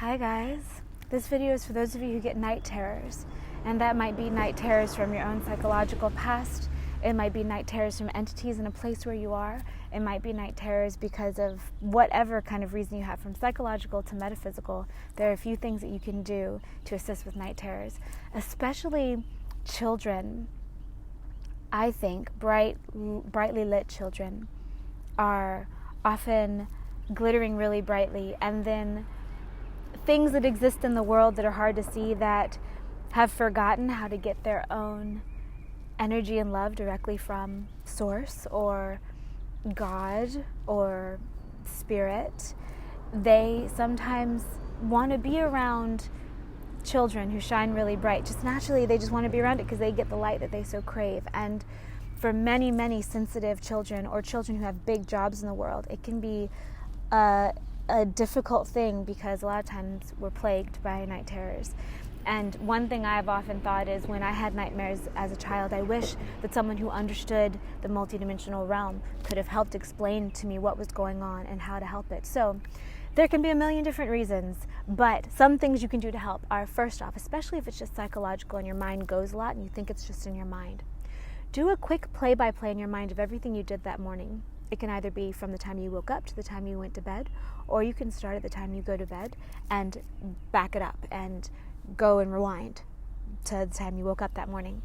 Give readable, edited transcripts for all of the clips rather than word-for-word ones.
Hi guys, this video is for those of you who get night terrors, and that might be night terrors from your own psychological past, it might be night terrors from entities in a place where you are, it might be night terrors because of whatever kind of reason you have, from psychological to metaphysical. There are a few things that you can do to assist with night terrors, especially children. I think brightly lit children are often glittering really brightly, and then things that exist in the world that are hard to see, that have forgotten how to get their own energy and love directly from source or God or spirit. They sometimes want to be around children who shine really bright. Just naturally, they just want to be around it because they get the light that they so crave. And for many, many sensitive children or children who have big jobs in the world, it can be a difficult thing because a lot of times we're plagued by night terrors. And one thing I've often thought is, when I had nightmares as a child, I wish that someone who understood the multidimensional realm could have helped explain to me what was going on and how to help it. So there can be a million different reasons, but some things you can do to help are, first off, especially if it's just psychological and your mind goes a lot and you think it's just in your mind, do a quick play-by-play in your mind of everything you did that morning. It can either be from the time you woke up to the time you went to bed, or you can start at the time you go to bed and back it up and go and rewind to the time you woke up that morning.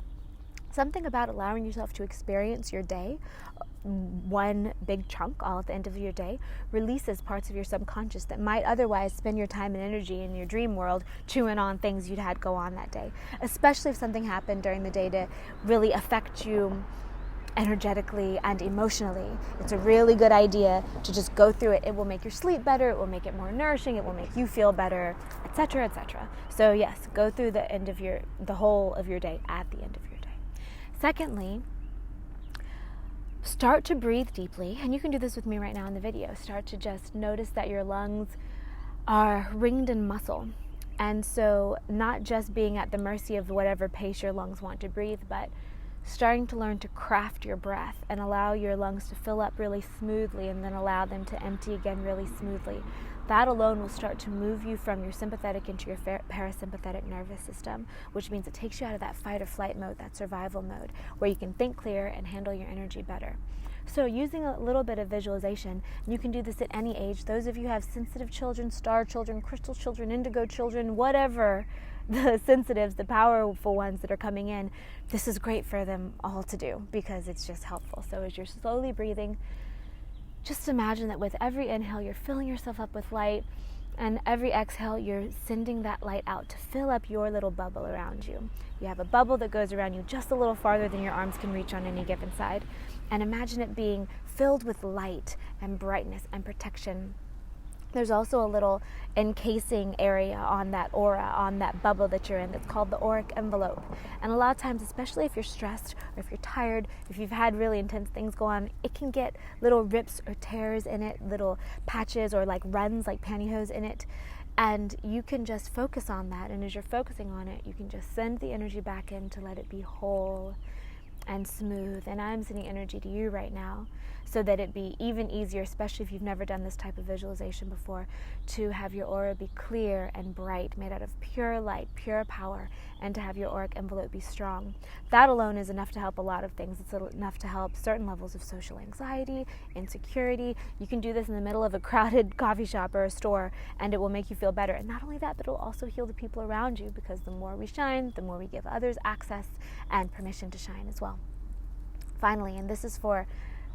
Something about allowing yourself to experience your day, one big chunk all at the end of your day, releases parts of your subconscious that might otherwise spend your time and energy in your dream world chewing on things you'd had go on that day, especially if something happened during the day to really affect you energetically and emotionally. It's a really good idea to just go through it. It will make your sleep better, it will make it more nourishing, it will make you feel better, etc., etc. So yes, go through the whole of your day at the end of your day. Secondly, start to breathe deeply, and you can do this with me right now in the video. Start to just notice that your lungs are ringed in muscle. And so not just being at the mercy of whatever pace your lungs want to breathe, but starting to learn to craft your breath and allow your lungs to fill up really smoothly and then allow them to empty again really smoothly. That alone will start to move you from your sympathetic into your parasympathetic nervous system, which means it takes you out of that fight or flight mode, that survival mode, where you can think clear and handle your energy better. So using a little bit of visualization, and you can do this at any age. Those of you who have sensitive children, star children, crystal children, indigo children, whatever the sensitives, the powerful ones that are coming in, this is great for them all to do because it's just helpful. So as you're slowly breathing, just imagine that with every inhale, you're filling yourself up with light, and every exhale, you're sending that light out to fill up your little bubble around you. You have a bubble that goes around you just a little farther than your arms can reach on any given side. And imagine it being filled with light and brightness and protection. There's also a little encasing area on that aura, on that bubble that you're in, that's called the auric envelope. And a lot of times, especially if you're stressed or if you're tired, if you've had really intense things go on, it can get little rips or tears in it, little patches or like runs, like pantyhose in it. And you can just focus on that. And as you're focusing on it, you can just send the energy back in to let it be whole and smooth. And I'm sending energy to you right now so that it be even easier, especially if you've never done this type of visualization before, to have your aura be clear and bright, made out of pure light, pure power, and to have your auric envelope be strong. That alone is enough to help a lot of things. It's enough to help certain levels of social anxiety, insecurity. You can do this in the middle of a crowded coffee shop or a store, and it will make you feel better. And not only that, but it will also heal the people around you, because the more we shine, the more we give others access and permission to shine as well. Finally, and this is for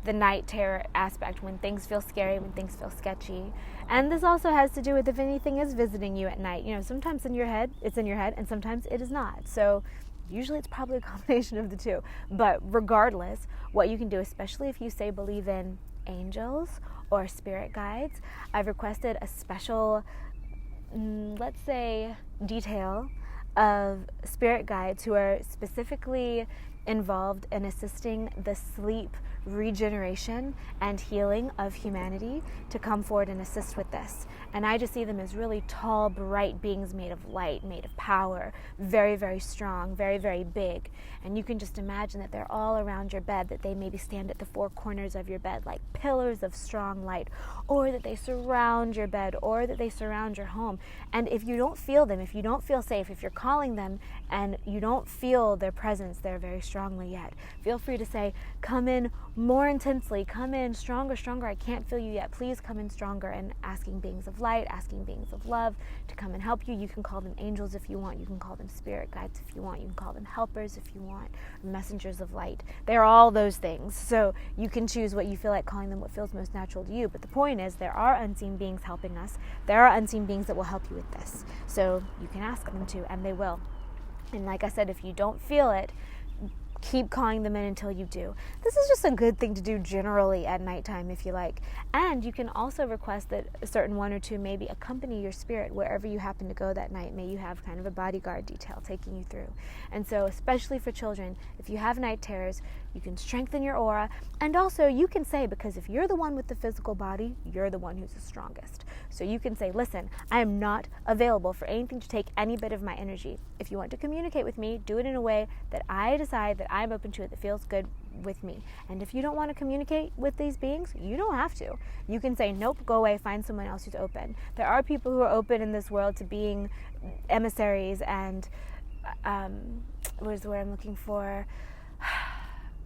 the night terror aspect, when things feel scary, when things feel sketchy. And this also has to do with if anything is visiting you at night. You know, sometimes it's in your head, and sometimes it is not. So usually it's probably a combination of the two. But regardless, what you can do, especially if you say believe in angels or spirit guides, I've requested a special, let's say, detail of spirit guides who are specifically involved in assisting the sleep regeneration and healing of humanity to come forward and assist with this. And I just see them as really tall, bright beings made of light, made of power, very, very strong, very, very big. And you can just imagine that they're all around your bed, that they maybe stand at the four corners of your bed like pillars of strong light, or that they surround your bed, or that they surround your home. And if you don't feel them, if you don't feel safe, if you're calling them and you don't feel their presence there very strongly yet, feel free to say, come in more intensely, come in stronger, stronger. I can't feel you yet. Please come in stronger. And asking beings of light, asking beings of love to come and help you. You can call them angels if you want. You can call them spirit guides if you want. You can call them helpers if you want. Messengers of light. They're all those things. So you can choose what you feel like calling them, what feels most natural to you. But the point is, there are unseen beings helping us. There are unseen beings that will help you with this. So you can ask them to, and they will. And like I said, if you don't feel it, keep calling them in until you do. This is just a good thing to do generally at nighttime if you like. And you can also request that a certain one or two maybe accompany your spirit wherever you happen to go that night. May you have kind of a bodyguard detail taking you through. And so especially for children, if you have night terrors, you can strengthen your aura. And also you can say, because if you're the one with the physical body, you're the one who's the strongest. So you can say, listen, I am not available for anything to take any bit of my energy. If you want to communicate with me, do it in a way that I decide that I'm open to it, that feels good with me. And if you don't want to communicate with these beings, you don't have to. You can say, nope, go away, find someone else who's open. There are people who are open in this world to being emissaries and, what is the word I'm looking for?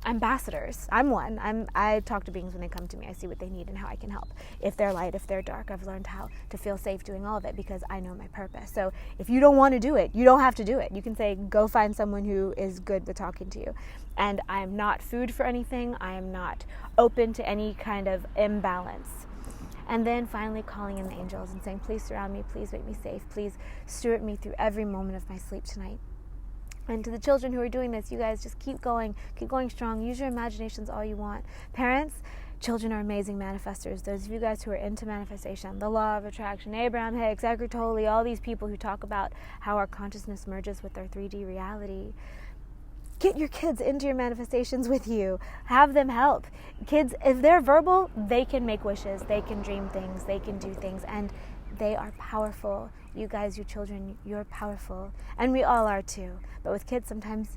Ambassadors. I'm one. I talk to beings when they come to me. I see what they need and how I can help. If they're light, if they're dark, I've learned how to feel safe doing all of it because I know my purpose. So if you don't want to do it, you don't have to do it. You can say, go find someone who is good with talking to you. And I am not food for anything. I am not open to any kind of imbalance. And then finally calling in the angels and saying, please surround me, please make me safe, please steward me through every moment of my sleep tonight. And to the children who are doing this, you guys just keep going strong. Use your imaginations all you want. Parents, children are amazing manifestors. Those of you guys who are into manifestation, the law of attraction, Abraham Hicks, Eckhart Tolle, all these people who talk about how our consciousness merges with our 3D reality. Get your kids into your manifestations with you. Have them help. Kids, if they're verbal, they can make wishes. They can dream things. They can do things. And they are powerful. You guys, you children, you're powerful. And we all are too. But with kids, sometimes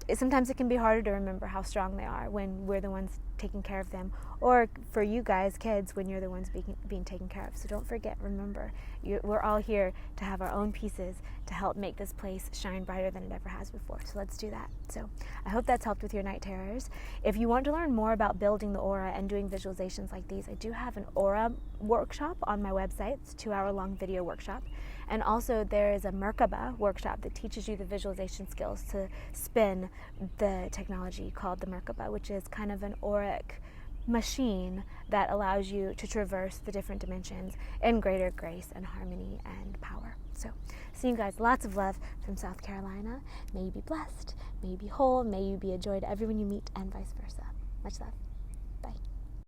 it can be harder to remember how strong they are when we're the ones taking care of them. Or for you guys, kids, when you're the ones being taken care of. So don't forget, remember, we're all here to have our own pieces to help make this place shine brighter than it ever has before. So let's do that. So I hope that's helped with your night terrors. If you want to learn more about building the aura and doing visualizations like these, I do have an aura workshop on my website. It's a 2-hour-long video workshop. And also there is a Merkaba workshop that teaches you the visualization skills to spin the technology called the Merkaba, which is kind of an auric machine that allows you to traverse the different dimensions in greater grace and harmony and power. So, see you guys. Lots of love from South Carolina. May you be blessed. May you be whole. May you be a joy to everyone you meet and vice versa. Much love. Bye.